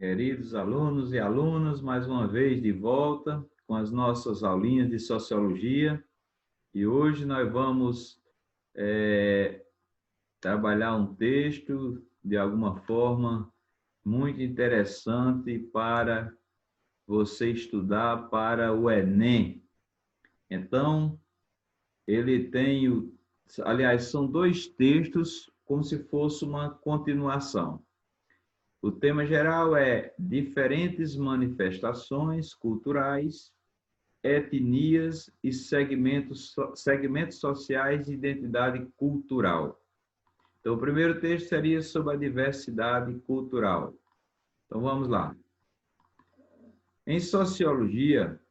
Queridos alunos e alunas, mais uma vez de volta com as nossas aulinhas de Sociologia. E hoje nós vamos trabalhar um texto, de alguma forma, muito interessante para você estudar para o Enem. Então, ele tem, aliás, são dois textos como se fosse uma continuação. O tema geral é diferentes manifestações culturais, etnias e segmentos sociais de identidade cultural. Então, o primeiro texto seria sobre a diversidade cultural. Então, vamos lá. Em sociologia,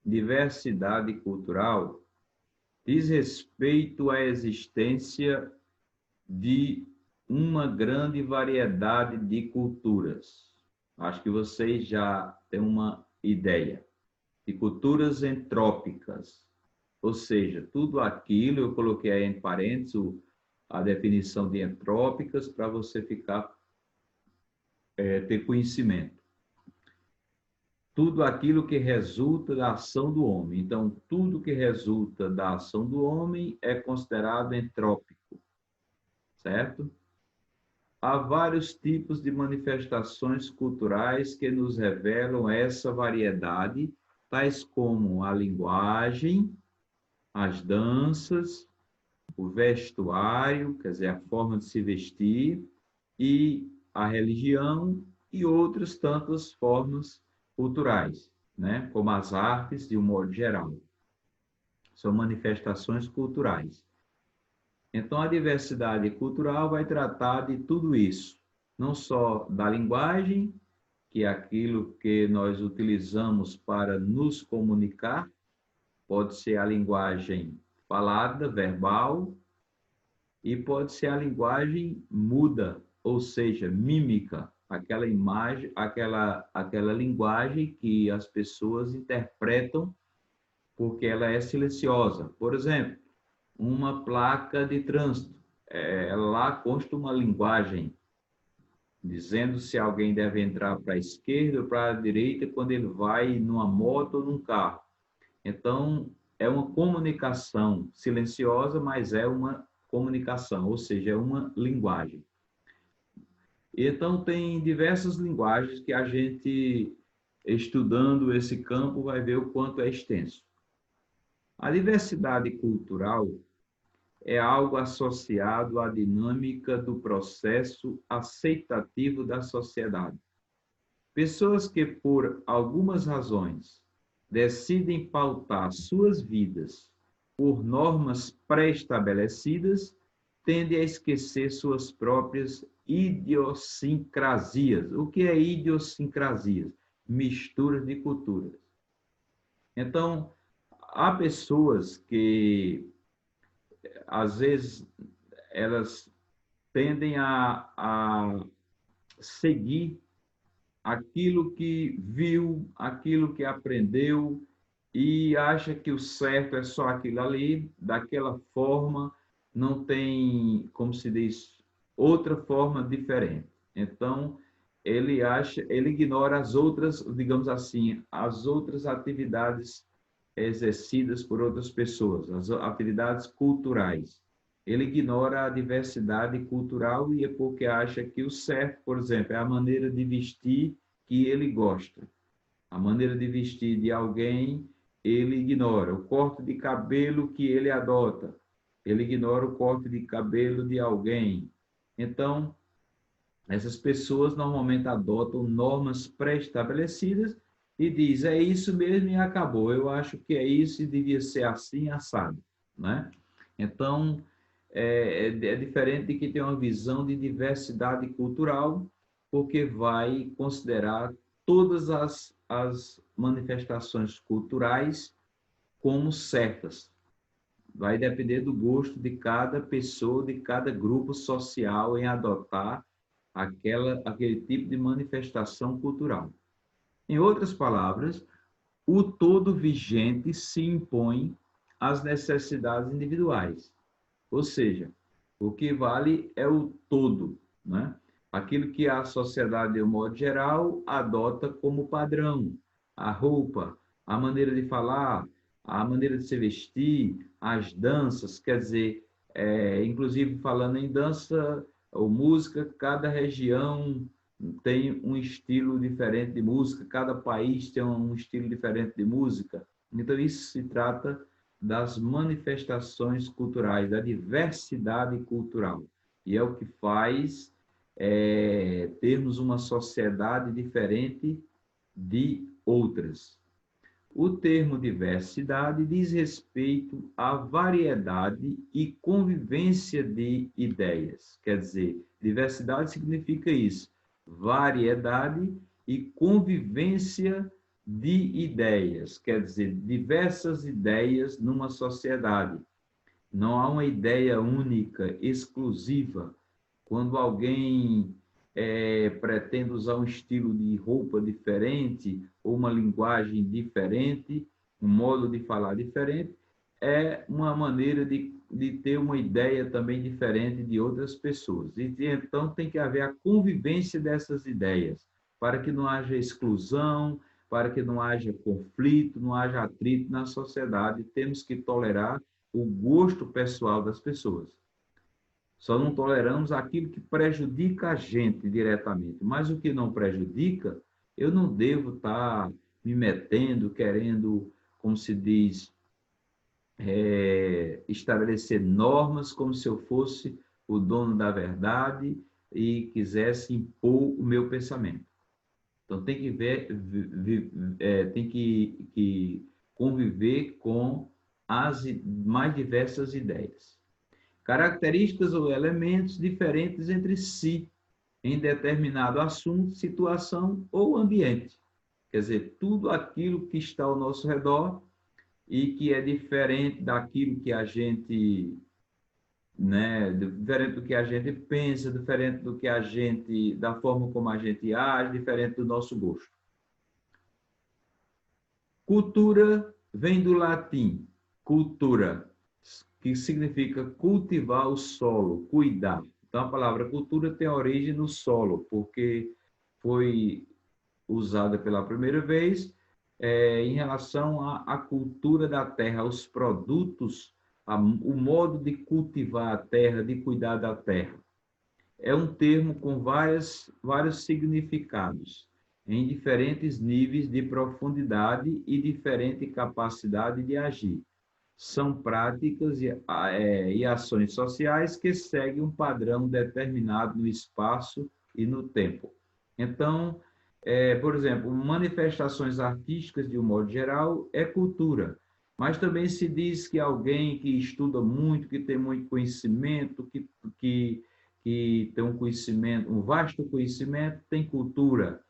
diversidade cultural diz respeito à existência de uma grande variedade de culturas. Acho que vocês já têm uma ideia. De culturas entrópicas, ou seja, tudo aquilo, eu coloquei aí em parênteses a definição de entrópicas para você ter conhecimento. Tudo aquilo que resulta da ação do homem. Então, tudo que resulta da ação do homem é considerado entrópico, certo? Há vários tipos de manifestações culturais que nos revelam essa variedade, tais como a linguagem, as danças, o vestuário, quer dizer, a forma de se vestir, e a religião e outras tantas formas culturais, né? Como as artes, de um modo geral. São manifestações culturais. Então, a diversidade cultural vai tratar de tudo isso, não só da linguagem, que é aquilo que nós utilizamos para nos comunicar, pode ser a linguagem falada, verbal, e pode ser a linguagem muda, ou seja, mímica, aquela imagem, aquela linguagem que as pessoas interpretam porque ela é silenciosa. Por exemplo, uma placa de trânsito, lá consta uma linguagem dizendo se alguém deve entrar para a esquerda ou para a direita quando ele vai numa moto ou num carro. Então, é uma comunicação silenciosa, mas é uma comunicação, ou seja, é uma linguagem. Então, tem diversas linguagens que a gente, estudando esse campo, vai ver o quanto é extenso. A diversidade cultural é algo associado à dinâmica do processo aceitativo da sociedade. Pessoas que, por algumas razões, decidem pautar suas vidas por normas pré-estabelecidas, tendem a esquecer suas próprias idiosincrasias. O que é idiosincrasias? Misturas de culturas. Então, há pessoas que, às vezes, elas tendem a seguir aquilo que viu, aquilo que aprendeu e acha que o certo é só aquilo ali, daquela forma, não tem, como se diz, outra forma diferente. Então, ele ignora as outras, digamos assim, as outras atividades exercidas por outras pessoas, as atividades culturais. Ele ignora a diversidade cultural e é porque acha que o certo, por exemplo, é a maneira de vestir que ele gosta. A maneira de vestir de alguém, ele ignora. O corte de cabelo que ele adota, ele ignora o corte de cabelo de alguém. Então, essas pessoas normalmente adotam normas pré-estabelecidas e diz, é isso mesmo e acabou. Eu acho que é isso e devia ser assim, assado, né? Então, é diferente de quem tem uma visão de diversidade cultural, porque vai considerar todas as manifestações culturais como certas. Vai depender do gosto de cada pessoa, de cada grupo social em adotar aquele tipo de manifestação cultural. Em outras palavras, o todo vigente se impõe às necessidades individuais. Ou seja, o que vale é o todo, né? aquilo que a sociedade, de um modo geral, adota como padrão. A roupa, a maneira de falar, a maneira de se vestir, as danças, quer dizer, inclusive falando em dança ou música, cada região tem um estilo diferente de música, cada país tem um estilo diferente de música. Então, isso se trata das manifestações culturais, da diversidade cultural. E é o que faz termos uma sociedade diferente de outras. O termo diversidade diz respeito à variedade e convivência de ideias. Quer dizer, diversidade significa isso, variedade e convivência de ideias. Quer dizer, diversas ideias numa sociedade. Não há uma ideia única, exclusiva. Quando alguém pretende usar um estilo de roupa diferente, ou uma linguagem diferente, um modo de falar diferente, é uma maneira de ter uma ideia também diferente de outras pessoas. E, então, tem que haver a convivência dessas ideias, para que não haja exclusão, para que não haja conflito, não haja atrito na sociedade. Temos que tolerar o gosto pessoal das pessoas. Só não toleramos aquilo que prejudica a gente diretamente, mas o que não prejudica, eu não devo estar me metendo, querendo, como se diz, estabelecer normas como se eu fosse o dono da verdade e quisesse impor o meu pensamento. Então, tem que tem que conviver com as mais diversas ideias. Características ou elementos diferentes entre si, em determinado assunto, situação ou ambiente. Quer dizer, tudo aquilo que está ao nosso redor e que é diferente daquilo que a gente, diferente do que a gente pensa, diferente do que a gente, da forma como a gente age, diferente do nosso gosto. Cultura vem do latim, cultura, que significa cultivar o solo, cuidar. Então, a palavra cultura tem origem no solo, porque foi usada pela primeira vez em relação à cultura da terra, aos produtos, o modo de cultivar a terra, de cuidar da terra. É um termo com vários significados, em diferentes níveis de profundidade e diferente capacidade de agir. São práticas e ações sociais que seguem um padrão determinado no espaço e no tempo. Então, por exemplo, manifestações artísticas, de um modo geral, é cultura. Mas também se diz que alguém que estuda muito, que tem muito conhecimento, que tem um conhecimento, um vasto conhecimento, tem cultura.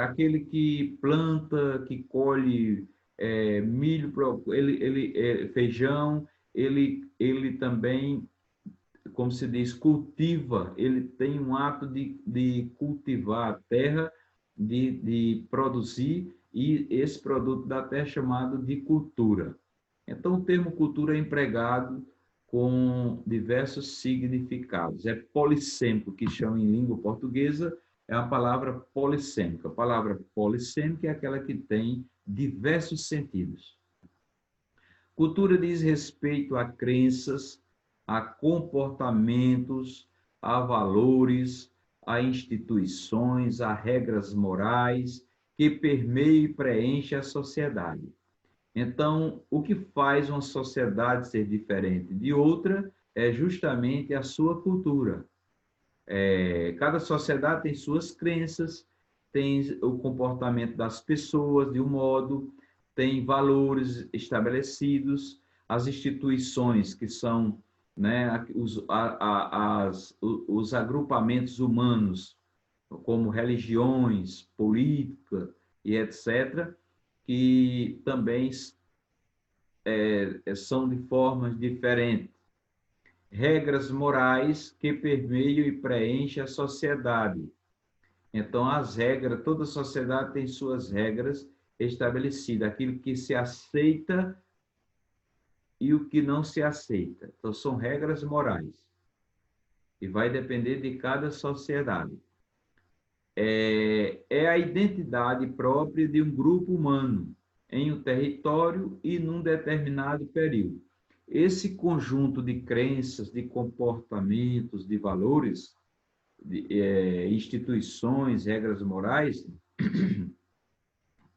Aquele que planta, que colhe milho, feijão, ele também, como se diz, cultiva, ele tem um ato de cultivar a terra, de produzir, e esse produto da terra é chamado de cultura. Então, o termo cultura é empregado com diversos significados. É polissêmico, que chama em língua portuguesa, é a palavra polissêmica. A palavra polissêmica é aquela que tem diversos sentidos. Cultura diz respeito a crenças, a comportamentos, a valores, a instituições, a regras morais que permeiam e preenchem a sociedade. Então, o que faz uma sociedade ser diferente de outra é justamente a sua cultura. Cada sociedade tem suas crenças, tem o comportamento das pessoas de um modo, tem valores estabelecidos, as instituições que são, os agrupamentos humanos, como religiões, política e etc., que também são de formas diferentes. Regras morais que permeiam e preenchem a sociedade. Então, as regras, toda sociedade tem suas regras estabelecidas, aquilo que se aceita e o que não se aceita. Então, são regras morais. e vai depender de cada sociedade. É a identidade própria de um grupo humano em um território e num determinado período. Esse conjunto de crenças, de comportamentos, de valores, de instituições, regras morais,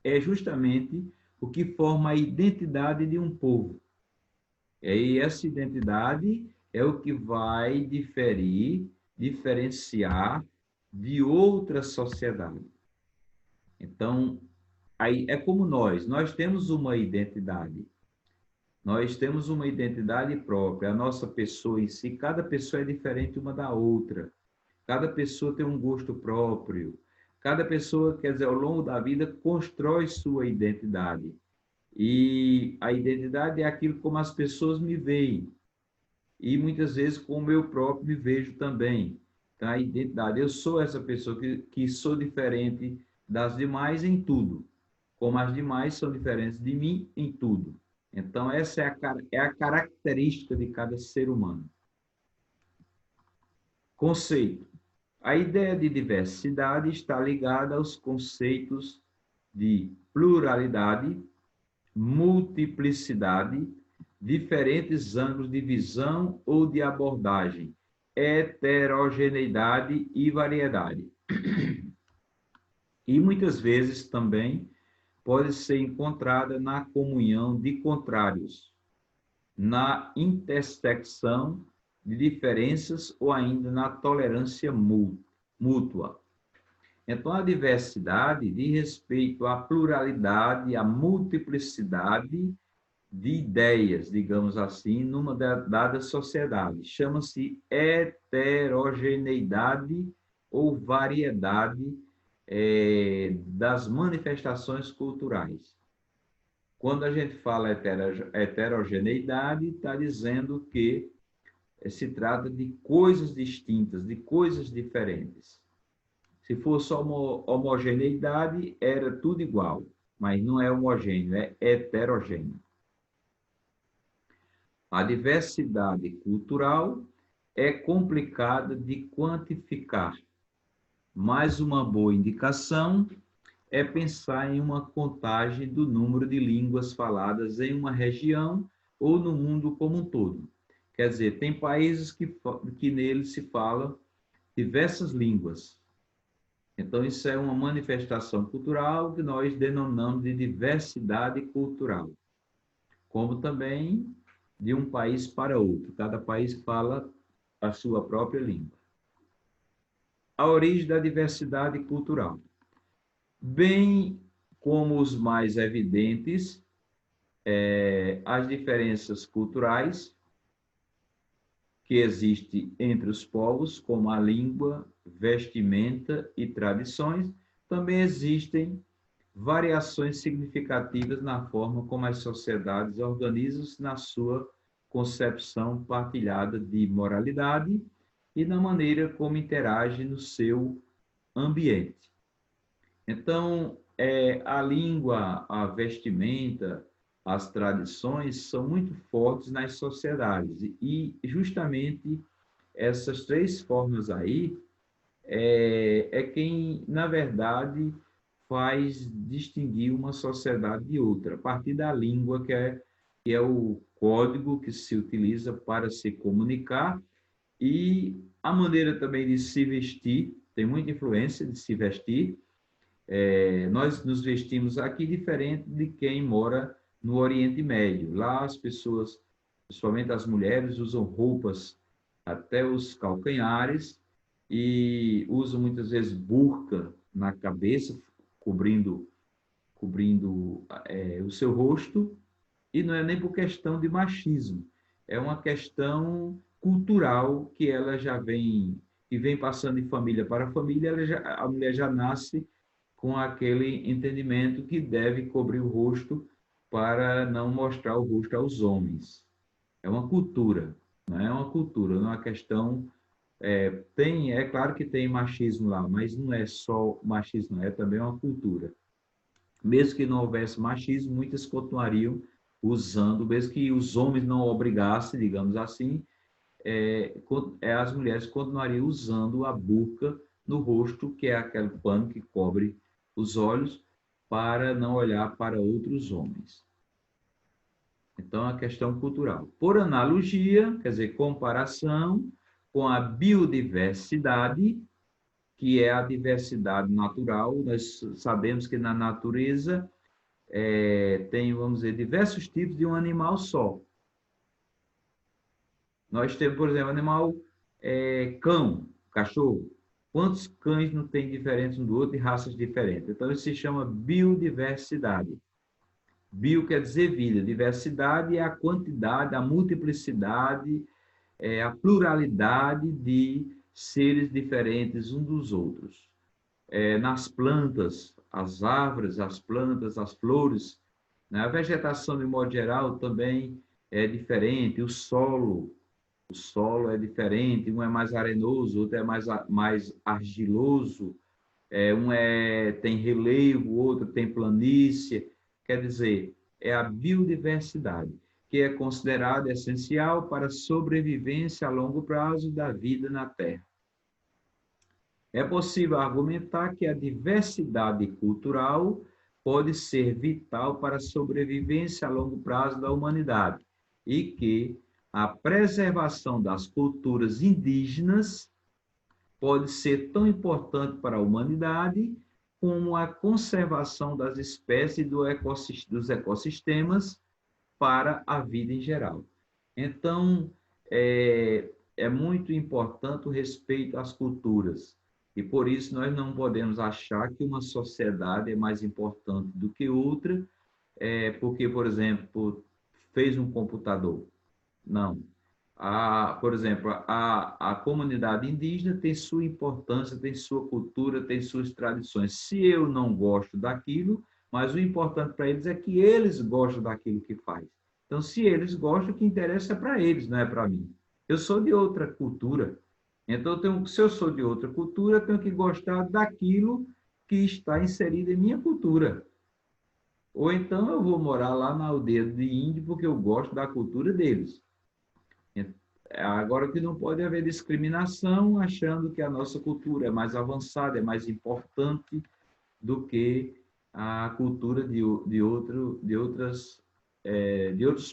é justamente o que forma a identidade de um povo. E essa identidade é o que vai diferenciar de outra sociedade. Então, aí é como nós temos uma identidade. Nós temos uma identidade própria, a nossa pessoa em si, cada pessoa é diferente uma da outra. Cada pessoa tem um gosto próprio. Cada pessoa, quer dizer, ao longo da vida, constrói sua identidade. E a identidade é aquilo como as pessoas me veem. E muitas vezes como eu próprio me vejo também. Então, a identidade, eu sou essa pessoa que sou diferente das demais em tudo, como as demais são diferentes de mim em tudo. Então, essa é a característica de cada ser humano. Conceito. A ideia de diversidade está ligada aos conceitos de pluralidade, multiplicidade, diferentes ângulos de visão ou de abordagem, heterogeneidade e variedade. E muitas vezes também pode ser encontrada na comunhão de contrários, na intersecção de diferenças ou ainda na tolerância mútua. Então, a diversidade diz respeito à pluralidade, à multiplicidade de ideias, digamos assim, numa dada sociedade. Chama-se heterogeneidade ou variedade das manifestações culturais. Quando a gente fala heterogeneidade, está dizendo que se trata de coisas distintas, de coisas diferentes. Se fosse homogeneidade, era tudo igual, mas não é homogêneo, é heterogêneo. A diversidade cultural é complicada de quantificar, mas uma boa indicação é pensar em uma contagem do número de línguas faladas em uma região ou no mundo como um todo. Quer dizer, tem países que neles se fala diversas línguas. Então, isso é uma manifestação cultural que nós denominamos de diversidade cultural, como também de um país para outro. Cada país fala a sua própria língua. A origem da diversidade cultural. Bem como os mais evidentes, as diferenças culturais que existem entre os povos, como a língua, vestimenta e tradições, também existem variações significativas na forma como as sociedades organizam-se na sua concepção partilhada de moralidade e na maneira como interagem no seu ambiente. Então, a língua, a vestimenta, as tradições são muito fortes nas sociedades e justamente essas três formas aí quem, na verdade, faz distinguir uma sociedade de outra, a partir da língua, que é o código que se utiliza para se comunicar, e a maneira também de se vestir, tem muita influência de se vestir. Nós nos vestimos aqui diferente de quem mora no Oriente Médio. Lá as pessoas, principalmente as mulheres, usam roupas até os calcanhares e usam muitas vezes burca na cabeça, cobrindo o seu rosto, e não é nem por questão de machismo, é uma questão cultural que ela já vem passando de família para família, a mulher já nasce com aquele entendimento que deve cobrir o rosto para não mostrar o rosto aos homens. É uma cultura, não é uma cultura, não é uma questão. É claro que tem machismo lá, mas não é só machismo, é também uma cultura. Mesmo que não houvesse machismo, muitas continuariam usando, mesmo que os homens não obrigassem, digamos assim, as mulheres continuariam usando a burca no rosto, que é aquele pano que cobre os olhos, para não olhar para outros homens. Então, a questão cultural. Por analogia, quer dizer, comparação com a biodiversidade, que é a diversidade natural. Nós sabemos que na natureza tem, vamos dizer, diversos tipos de um animal só. Nós temos, por exemplo, animal cão, cachorro. Quantos cães não tem diferentes um do outro e raças diferentes? Então, isso se chama biodiversidade. Bio quer dizer vida, diversidade é a quantidade, a multiplicidade, a pluralidade de seres diferentes uns dos outros. Nas plantas, as árvores, as plantas, as flores, né? A vegetação, de modo geral, também é diferente. O solo é diferente, um é mais arenoso, outro é mais argiloso, um tem relevo, o outro tem planície. Quer dizer, é a biodiversidade, que é considerada essencial para a sobrevivência a longo prazo da vida na Terra. É possível argumentar que a diversidade cultural pode ser vital para a sobrevivência a longo prazo da humanidade e que a preservação das culturas indígenas pode ser tão importante para a humanidade como a conservação das espécies e dos ecossistemas para a vida em geral. Então, é muito importante o respeito às culturas. E por isso nós não podemos achar que uma sociedade é mais importante do que outra, porque, por exemplo, fez um computador. Não. Por exemplo, a comunidade indígena tem sua importância, tem sua cultura, tem suas tradições. Se eu não gosto daquilo, mas o importante para eles é que eles gostam daquilo que faz. Então, se eles gostam, o que interessa é para eles, não é para mim. Eu sou de outra cultura. Então, se eu sou de outra cultura, eu tenho que gostar daquilo que está inserido em minha cultura. Ou então eu vou morar lá na aldeia de índio porque eu gosto da cultura deles. Agora que não pode haver discriminação achando que a nossa cultura é mais avançada, é mais importante do que a cultura de outros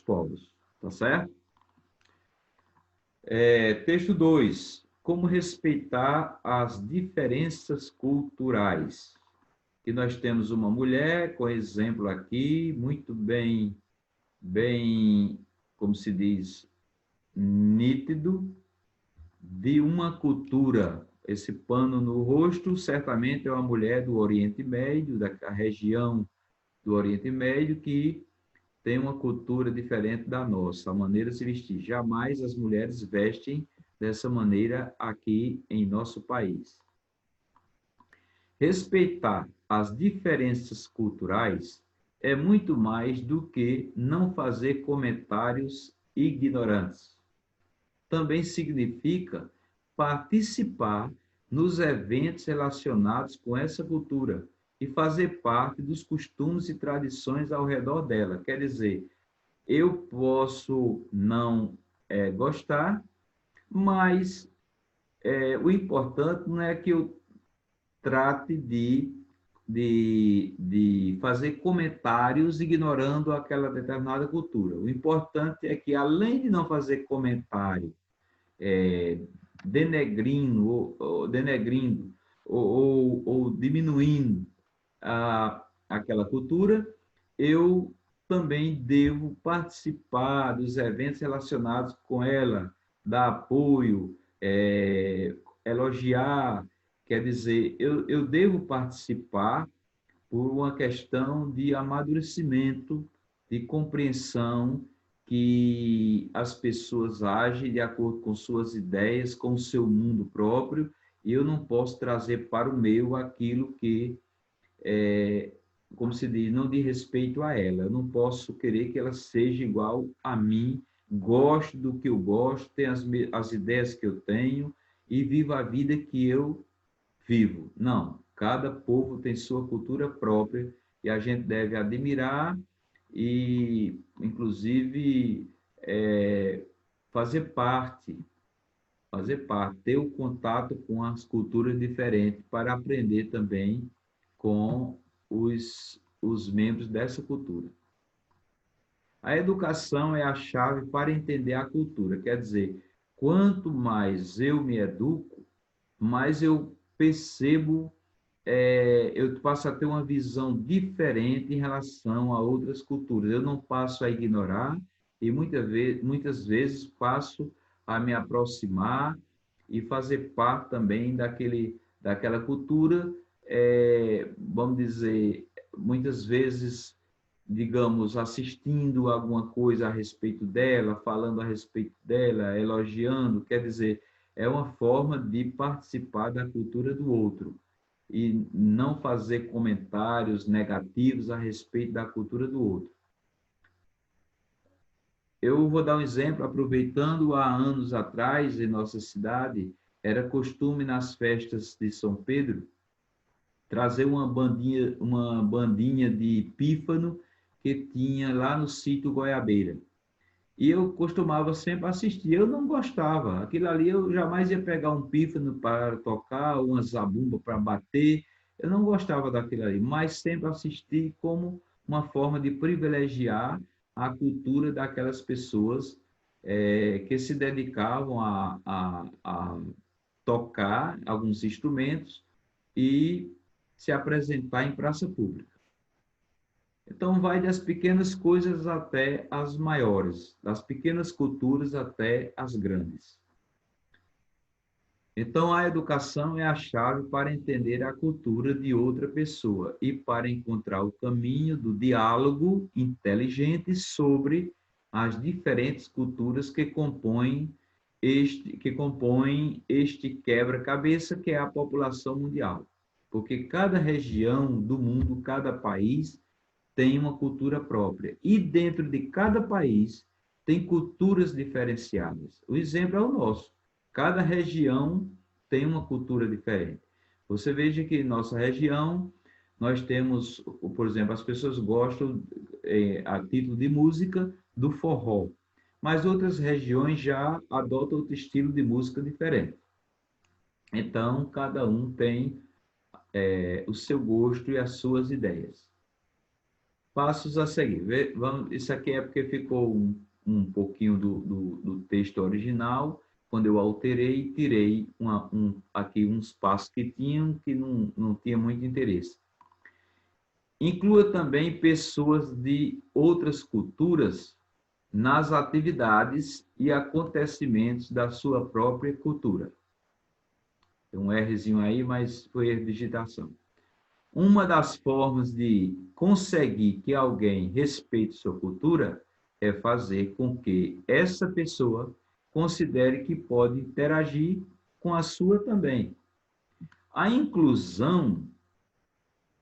povos. Tá certo? Texto 2. Como respeitar as diferenças culturais? Que nós temos uma mulher, com exemplo aqui, muito bem, como se diz, nítido, de uma cultura. Esse pano no rosto, certamente é uma mulher do Oriente Médio, da região do Oriente Médio, que tem uma cultura diferente da nossa, a maneira de se vestir. Jamais as mulheres vestem dessa maneira aqui em nosso país. Respeitar as diferenças culturais é muito mais do que não fazer comentários ignorantes. Também significa participar nos eventos relacionados com essa cultura e fazer parte dos costumes e tradições ao redor dela. Quer dizer, eu posso não gostar, mas o importante não é que eu trate de fazer comentários ignorando aquela determinada cultura. O importante é que, além de não fazer comentário denegrindo ou diminuindo aquela cultura, eu também devo participar dos eventos relacionados com ela, dar apoio, elogiar, quer dizer, eu devo participar por uma questão de amadurecimento, de compreensão, que as pessoas agem de acordo com suas ideias, com o seu mundo próprio, e eu não posso trazer para o meu aquilo que, como se diz, não diz respeito a ela. Eu não posso querer que ela seja igual a mim, goste do que eu gosto, tenha as ideias que eu tenho e viva a vida que eu vivo. Não, cada povo tem sua cultura própria e a gente deve admirar e, inclusive, fazer parte fazer parte, ter o contato com as culturas diferentes para aprender também com os membros dessa cultura. A educação é a chave para entender a cultura. Quer dizer, quanto mais eu me educo, mais eu percebo, eu passo a ter uma visão diferente em relação a outras culturas. Eu não passo a ignorar e muitas vezes passo a me aproximar e fazer parte também daquela cultura, vamos dizer, muitas vezes, digamos, assistindo alguma coisa a respeito dela, falando a respeito dela, elogiando, quer dizer, é uma forma de participar da cultura do outro e não fazer comentários negativos a respeito da cultura do outro. Eu vou dar um exemplo, aproveitando há anos atrás, em nossa cidade, era costume nas festas de São Pedro trazer uma bandinha de pífano que tinha lá no sítio Goiabeira. E eu costumava sempre assistir. Eu não gostava. Aquilo ali eu jamais ia pegar um pífano para tocar, uma zabumba para bater. Eu não gostava daquilo ali, mas sempre assisti como uma forma de privilegiar a cultura daquelas pessoas que se dedicavam a tocar alguns instrumentos e se apresentar em praça pública. Então, vai das pequenas coisas até as maiores, das pequenas culturas até as grandes. Então, a educação é a chave para entender a cultura de outra pessoa e para encontrar o caminho do diálogo inteligente sobre as diferentes culturas que compõem este quebra-cabeça que é a população mundial. Porque cada região do mundo, cada país, tem uma cultura própria. E dentro de cada país tem culturas diferenciadas. O exemplo é o nosso. Cada região tem uma cultura diferente. Você veja que em nossa região nós temos, por exemplo, as pessoas gostam, a título de música, do forró. Mas outras regiões já adotam outro estilo de música diferente. Então, cada um tem o seu gosto e as suas ideias. Passos a seguir. Vamos, isso aqui é porque ficou um pouquinho do texto original, quando eu alterei e tirei aqui uns passos que tinham, que não tinha muito interesse. Inclua também pessoas de outras culturas nas atividades e acontecimentos da sua própria cultura. Tem um Rzinho aí, mas foi erro de digitação. Uma das formas de conseguir que alguém respeite sua cultura é fazer com que essa pessoa considere que pode interagir com a sua também. A inclusão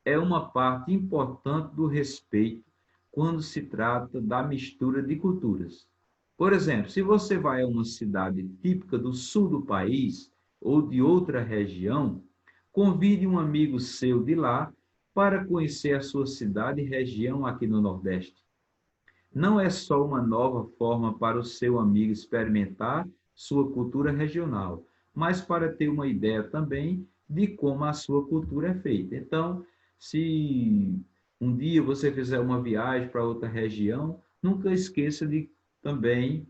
é uma parte importante do respeito quando se trata da mistura de culturas. Por exemplo, se você vai a uma cidade típica do sul do país ou de outra região, convide um amigo seu de lá para conhecer a sua cidade e região aqui no Nordeste. Não é só uma nova forma para o seu amigo experimentar sua cultura regional, mas para ter uma ideia também de como a sua cultura é feita. Então, se um dia você fizer uma viagem para outra região, nunca esqueça de também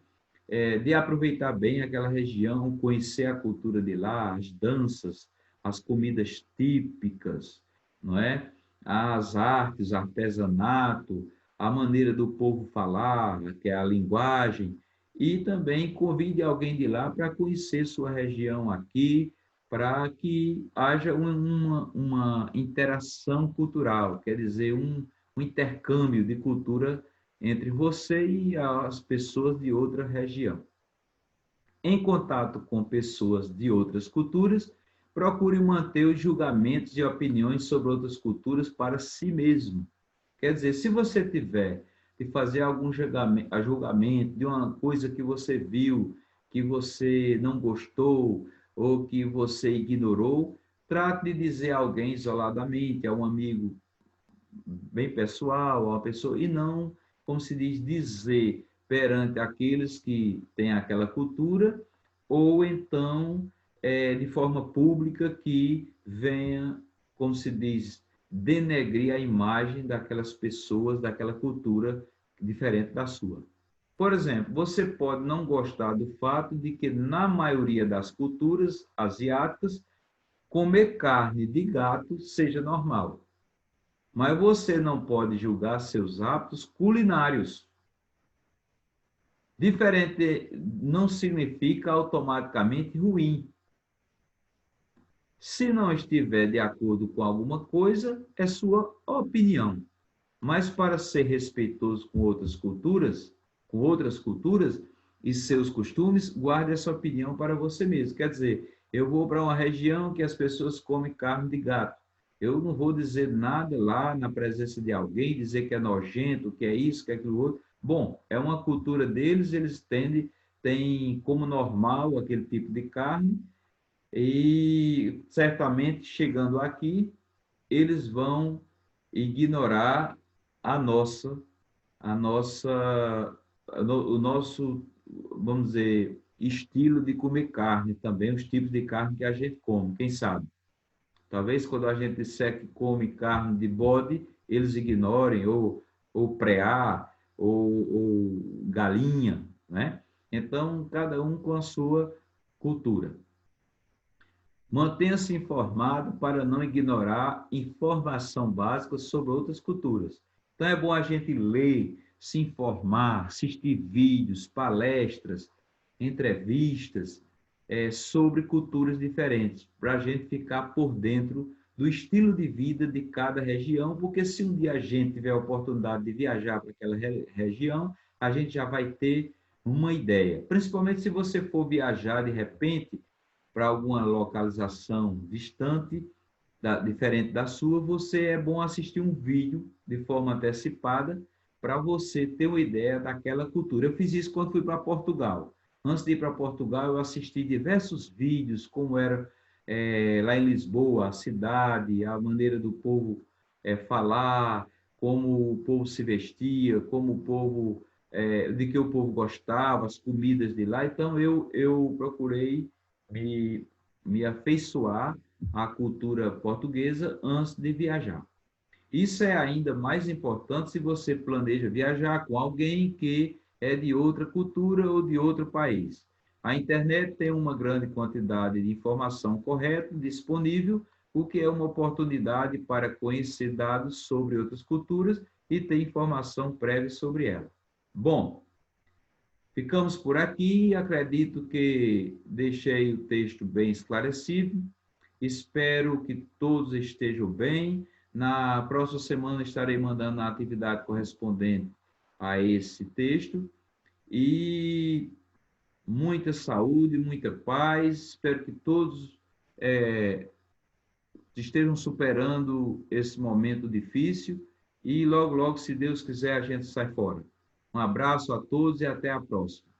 de aproveitar bem aquela região, conhecer a cultura de lá, as danças, as comidas típicas, não é? As artes, artesanato, a maneira do povo falar, que é a linguagem, e também convide alguém de lá para conhecer sua região aqui, para que haja uma interação cultural, quer dizer, um intercâmbio de cultura entre você e as pessoas de outra região. Em contato com pessoas de outras culturas, procure manter os julgamentos e opiniões sobre outras culturas para si mesmo. Quer dizer, se você tiver de fazer algum julgamento de uma coisa que você viu, que você não gostou ou que você ignorou, trate de dizer a alguém isoladamente, a um amigo bem pessoal, a uma pessoa, e não, como se diz, dizer perante aqueles que têm aquela cultura ou então de forma pública que venha, como se diz, denegrir a imagem daquelas pessoas, daquela cultura diferente da sua. Por exemplo, você pode não gostar do fato de que, na maioria das culturas asiáticas, comer carne de gato seja normal. Mas você não pode julgar seus hábitos culinários. Diferente não significa automaticamente ruim. Se não estiver de acordo com alguma coisa, é sua opinião. Mas para ser respeitoso com outras culturas e seus costumes, guarde essa opinião para você mesmo. Quer dizer, eu vou para uma região que as pessoas comem carne de gato. Eu não vou dizer nada lá na presença de alguém, dizer que é nojento, que é isso, que é aquilo outro. Bom, é uma cultura deles, eles têm como normal aquele tipo de carne, e certamente chegando aqui, eles vão ignorar a nossa, o nosso, vamos dizer, estilo de comer carne também, os tipos de carne que a gente come, quem sabe? Talvez quando a gente disser que come carne de bode, eles ignorem, ou preá, ou galinha, né? Então, cada um com a sua cultura. Mantenha-se informado para não ignorar informação básica sobre outras culturas. Então, é bom a gente ler, se informar, assistir vídeos, palestras, entrevistas sobre culturas diferentes, para a gente ficar por dentro do estilo de vida de cada região, porque se um dia a gente tiver a oportunidade de viajar para aquela região, a gente já vai ter uma ideia. Principalmente se você for viajar de repente para alguma localização distante, diferente da sua, você é bom assistir um vídeo de forma antecipada para você ter uma ideia daquela cultura. Eu fiz isso quando fui para Portugal. Antes de ir para Portugal, eu assisti diversos vídeos, como era lá em Lisboa, a cidade, a maneira do povo falar, como o povo se vestia, como o povo, de que o povo gostava, as comidas de lá. Então, eu procurei me, me afeiçoar à cultura portuguesa antes de viajar. Isso é ainda mais importante se você planeja viajar com alguém que é de outra cultura ou de outro país. A internet tem uma grande quantidade de informação correta disponível, o que é uma oportunidade para conhecer dados sobre outras culturas e ter informação prévia sobre elas. Bom, ficamos por aqui. Acredito que deixei o texto bem esclarecido. Espero que todos estejam bem. Na próxima semana estarei mandando a atividade correspondente a esse texto. E muita saúde, muita paz. Espero que todos estejam superando esse momento difícil. E logo, logo, se Deus quiser, a gente sai fora. Um abraço a todos e até a próxima.